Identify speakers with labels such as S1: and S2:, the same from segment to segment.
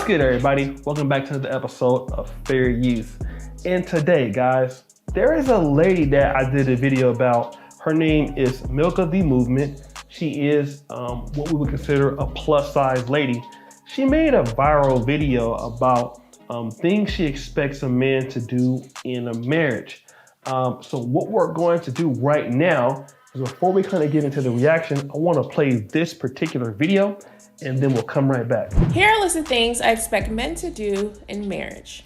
S1: good, everybody? Welcome back to another episode of Fair Use. And today, guys, there is a lady that I did a video about. Her name is Milk of the Movement. She is what we would consider a plus size lady. She made a viral video about things she expects a man to do in a marriage. So what we're going to do right now is, before we kind of get into the reaction, I want to play this particular video and then we'll come right back.
S2: Here are a list of things I expect men to do in marriage.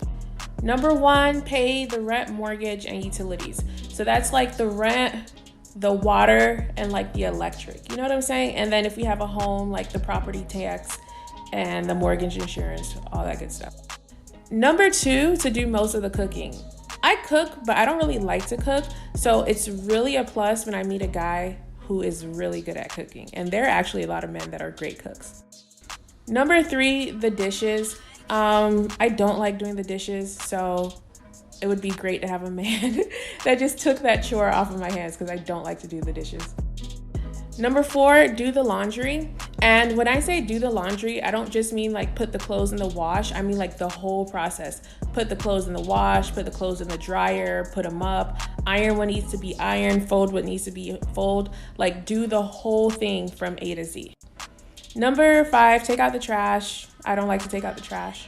S2: Number one, pay the rent, mortgage, and utilities. So that's like the rent, the water, and like the electric. You know what I'm saying? And then if we have a home, like the property tax and the mortgage insurance, all that good stuff. Number two, to do most of the cooking. I cook, but I don't really like to cook. So it's really a plus when I meet a guy who is really good at cooking. And there are actually a lot of men that are great cooks. Number three, the dishes. I don't like doing the dishes, so it would be great to have a man that just took that chore off of my hands, because I don't like to do the dishes. Number four, do the laundry. And when I say do the laundry, I don't just mean like put the clothes in the wash. I mean like the whole process. Put the clothes in the wash, put the clothes in the dryer, put them up, iron what needs to be ironed, fold what needs to be fold. Like do the whole thing from A to Z. Number five, take out the trash. I don't like to take out the trash.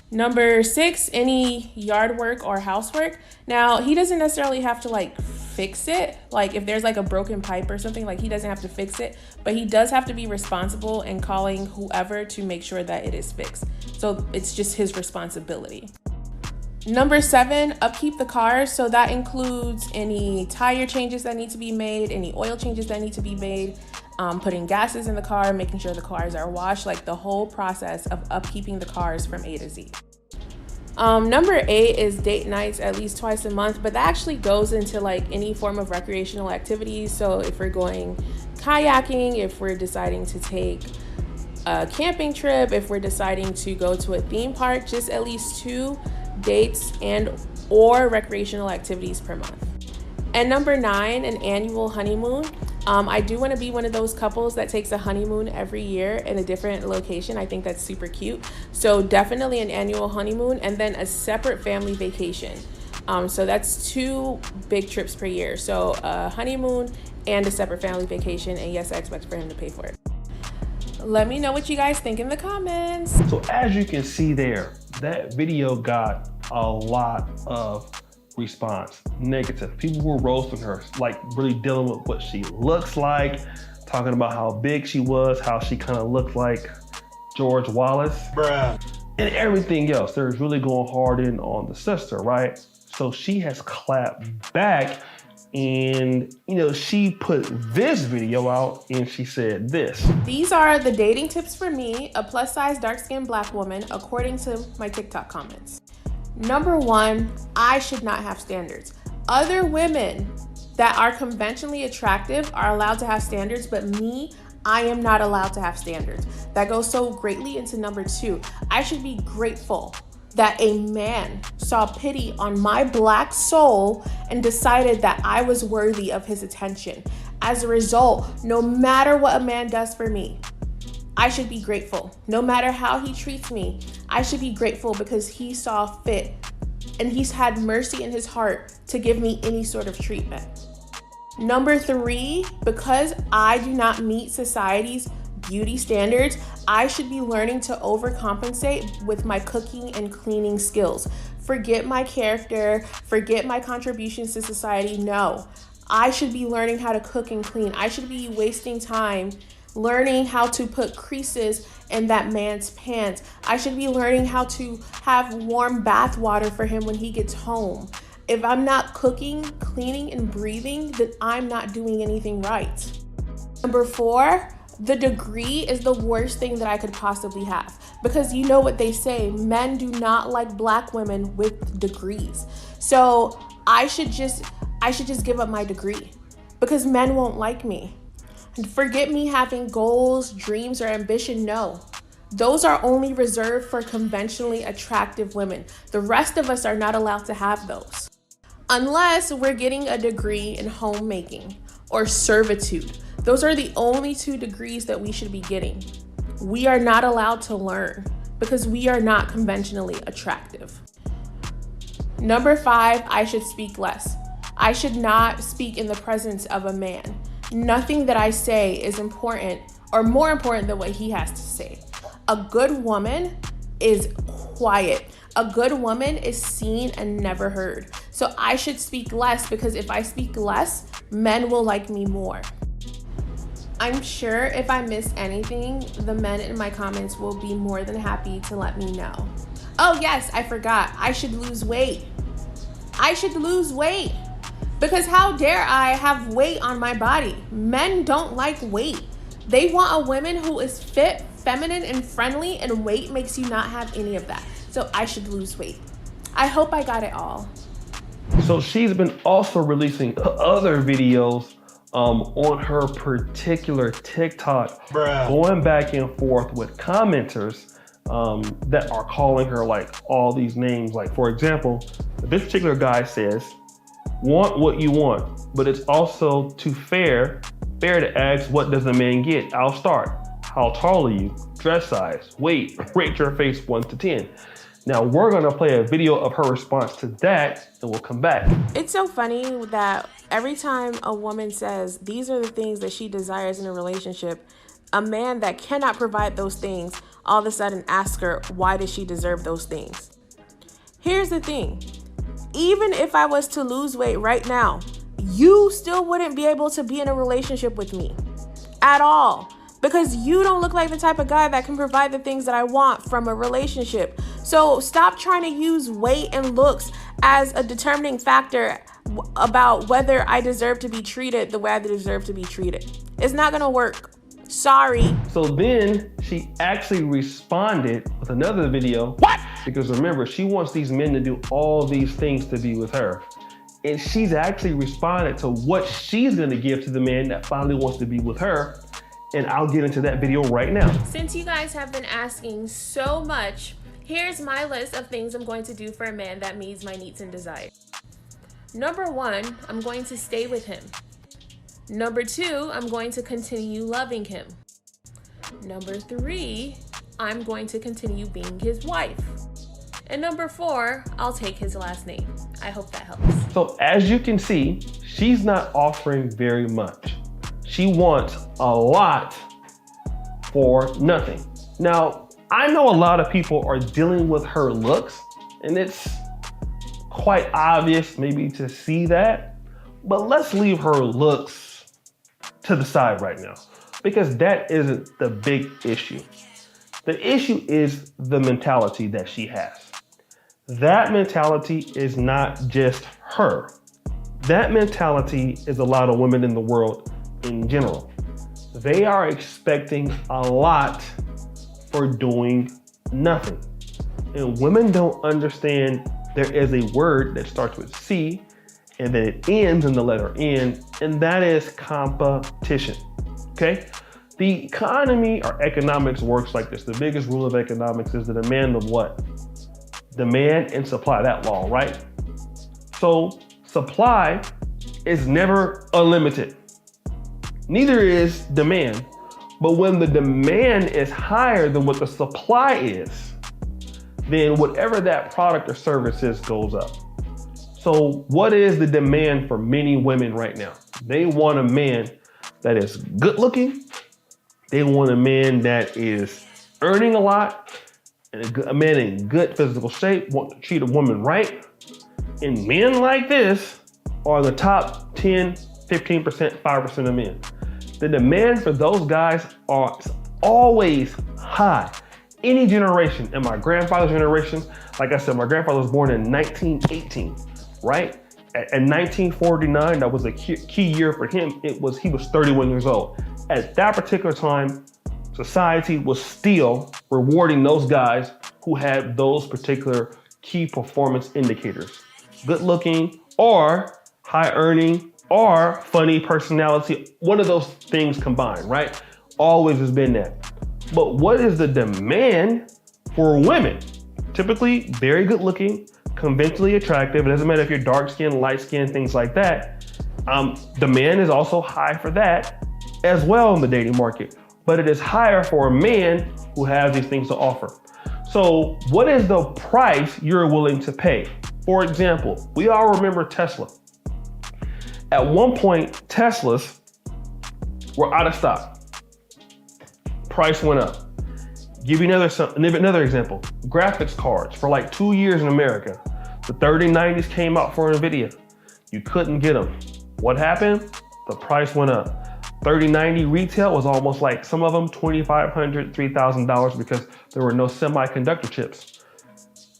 S2: Number six, any yard work or housework. Now, he doesn't necessarily have to like fix it. Like if there's like a broken pipe or something, like he doesn't have to fix it, but he does have to be responsible in calling whoever to make sure that it is fixed. So it's just his responsibility. Number seven, upkeep the car. So that includes any tire changes that need to be made, any oil changes that need to be made, putting gases in the car, making sure the cars are washed, like the whole process of upkeeping the cars from A to Z. Number eight is date nights at least twice a month, but that actually goes into like any form of recreational activities. So if we're going kayaking, if we're deciding to take a camping trip, if we're deciding to go to a theme park, just at least 2 dates and or recreational activities per month. And number nine, an annual honeymoon. I do want to be one of those couples that takes a honeymoon every year in a different location. I think that's super cute. So definitely an annual honeymoon, and then a separate family vacation. So that's 2 big trips per year. So a honeymoon and a separate family vacation. And yes, I expect for him to pay for it. Let me know what you guys think in the comments.
S1: So as you can see there, that video got a lot of response, negative. People were roasting her, like really dealing with what she looks like, talking about how big she was, how she kind of looked like George Wallace, bruh, and everything else. They're really going hard in on the sister, right? So she has clapped back, and she put this video out and she said this.
S2: These are the dating tips for me, a plus size dark-skinned black woman, according to my TikTok comments. Number one, I should not have standards. Other women that are conventionally attractive are allowed to have standards, but me, I am not allowed to have standards. That goes so greatly into number two. I should be grateful that a man saw pity on my black soul and decided that I was worthy of his attention. As a result, no matter what a man does for me, I should be grateful. No matter how he treats me, I should be grateful because he saw fit and he's had mercy in his heart to give me any sort of treatment. Number three, because I do not meet society's beauty standards, I should be learning to overcompensate with my cooking and cleaning skills. Forget my character, forget my contributions to society. No, I should be learning how to cook and clean. I should be wasting time learning how to put creases in that man's pants. I should be learning how to have warm bath water for him when he gets home. If I'm not cooking, cleaning, and breathing, then I'm not doing anything right. Number four, the degree is the worst thing that I could possibly have, because you know what they say, men do not like black women with degrees. So I should just give up my degree, because men won't like me. Forget me having goals, dreams, or ambition. No, those are only reserved for conventionally attractive women. The rest of us are not allowed to have those. Unless we're getting a degree in homemaking or servitude. Those are the only 2 degrees that we should be getting. We are not allowed to learn. because we are not conventionally attractive. Number 5, I should speak less. I should not speak in the presence of a man. Nothing that I say is important or more important than what he has to say. A good woman is quiet. A good woman is seen and never heard. So I should speak less, because if I speak less, men will like me more. I'm sure if I miss anything, the men in my comments will be more than happy to let me know. Oh yes, I forgot. I should lose weight. I should lose weight. Because how dare I have weight on my body? Men don't like weight. They want a woman who is fit, feminine, and friendly, and weight makes you not have any of that. So I should lose weight. I hope I got it all.
S1: So she's been also releasing other videos on her particular TikTok, going back and forth with commenters that are calling her like all these names. Like, for example, this particular guy says, "Want what you want, but it's also too fair to ask, what does a man get? I'll start. How tall are you? Dress size, weight, rate your face 1 to 10. Now we're gonna play a video of her response to that, and we'll come back.
S2: It's so funny that every time a woman says these are the things that she desires in a relationship, a man that cannot provide those things all of a sudden asks her, why does she deserve those things? Here's the thing. Even if I was to lose weight right now, you still wouldn't be able to be in a relationship with me at all, because you don't look like the type of guy that can provide the things that I want from a relationship. So stop trying to use weight and looks as a determining factor about whether I deserve to be treated the way I deserve to be treated. It's not gonna work. Sorry.
S1: So then she actually responded with another video. What? Because remember, she wants these men to do all these things to be with her. And she's actually responded to what she's gonna give to the man that finally wants to be with her. And I'll get into that video right now.
S2: Since you guys have been asking so much, here's my list of things I'm going to do for a man that meets my needs and desires. Number 1, I'm going to stay with him. Number 2, I'm going to continue loving him. Number 3, I'm going to continue being his wife. And number 4, I'll take his last name. I hope that helps.
S1: So as you can see, she's not offering very much. She wants a lot for nothing. Now, I know a lot of people are dealing with her looks, and it's quite obvious maybe to see that, but let's leave her looks to the side right now, because that isn't the big issue. The issue is the mentality that she has. That mentality is not just her. That mentality is a lot of women in the world in general. They are expecting a lot for doing nothing. And women don't understand there is a word that starts with C and then it ends in the letter N, and that is competition, okay? The economy or economics works like this. The biggest rule of economics is the demand of what? Demand and supply, that law, right? So supply is never unlimited. Neither is demand. But when the demand is higher than what the supply is, then whatever that product or service is goes up. So what is the demand for many women right now? They want a man that is good looking. They want a man that is earning a lot, and a man in good physical shape, want to treat a woman right. And men like this are the top 10, 15%, 5% of men. The demand for those guys are always high. Any generation, in my grandfather's generation, like I said, my grandfather was born in 1918, right? At 1949, that was a key year for him. He was 31 years old. At that particular time, society was still rewarding those guys who had those particular key performance indicators. Good looking, or high earning, or funny personality, one of those things combined, right? Always has been that. But what is the demand for women? Typically very good looking, conventionally attractive. It doesn't matter if you're dark skinned, light skinned, things like that. Demand is also high for that as well in the dating market, but it is higher for a man who has these things to offer. So what is the price you're willing to pay? For example, we all remember Tesla. At one point, Teslas were out of stock. Price went up. Give you another example. Graphics cards for like 2 years in America. The 3090s came out for NVIDIA. You couldn't get them. What happened? The price went up. 3090 retail was almost like some of them $2,500, $3,000 because there were no semiconductor chips.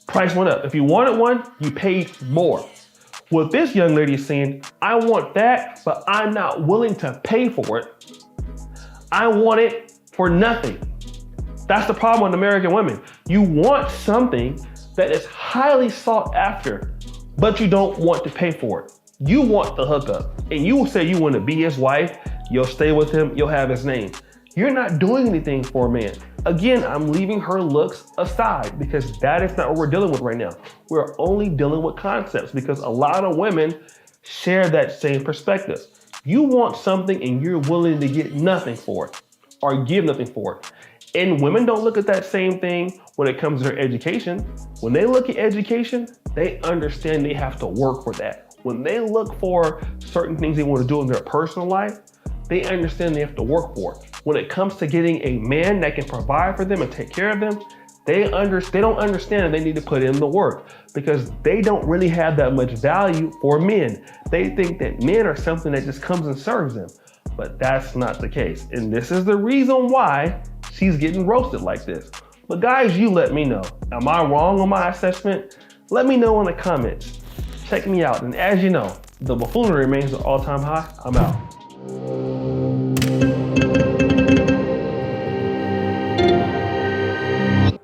S1: Price went up. If you wanted one, you paid more. What this young lady is saying, I want that, but I'm not willing to pay for it. I want it for nothing. That's the problem with American women. You want something that is highly sought after, but you don't want to pay for it. You want the hookup, and you will say you want to be his wife, you'll stay with him, you'll have his name. You're not doing anything for a man. Again, I'm leaving her looks aside because that is not what we're dealing with right now. We're only dealing with concepts because a lot of women share that same perspective. You want something and you're willing to get nothing for it or give nothing for it. And women don't look at that same thing when it comes to their education. When they look at education, they understand they have to work for that. When they look for certain things they want to do in their personal life, they understand they have to work for it. When it comes to getting a man that can provide for them and take care of them, they don't understand they need to put in the work because they don't really have that much value for men. They think that men are something that just comes and serves them, but that's not the case. And this is the reason why she's getting roasted like this. But guys, you let me know. Am I wrong on my assessment? Let me know in the comments. Check me out. And as you know, the buffoonery remains at all-time high. I'm out.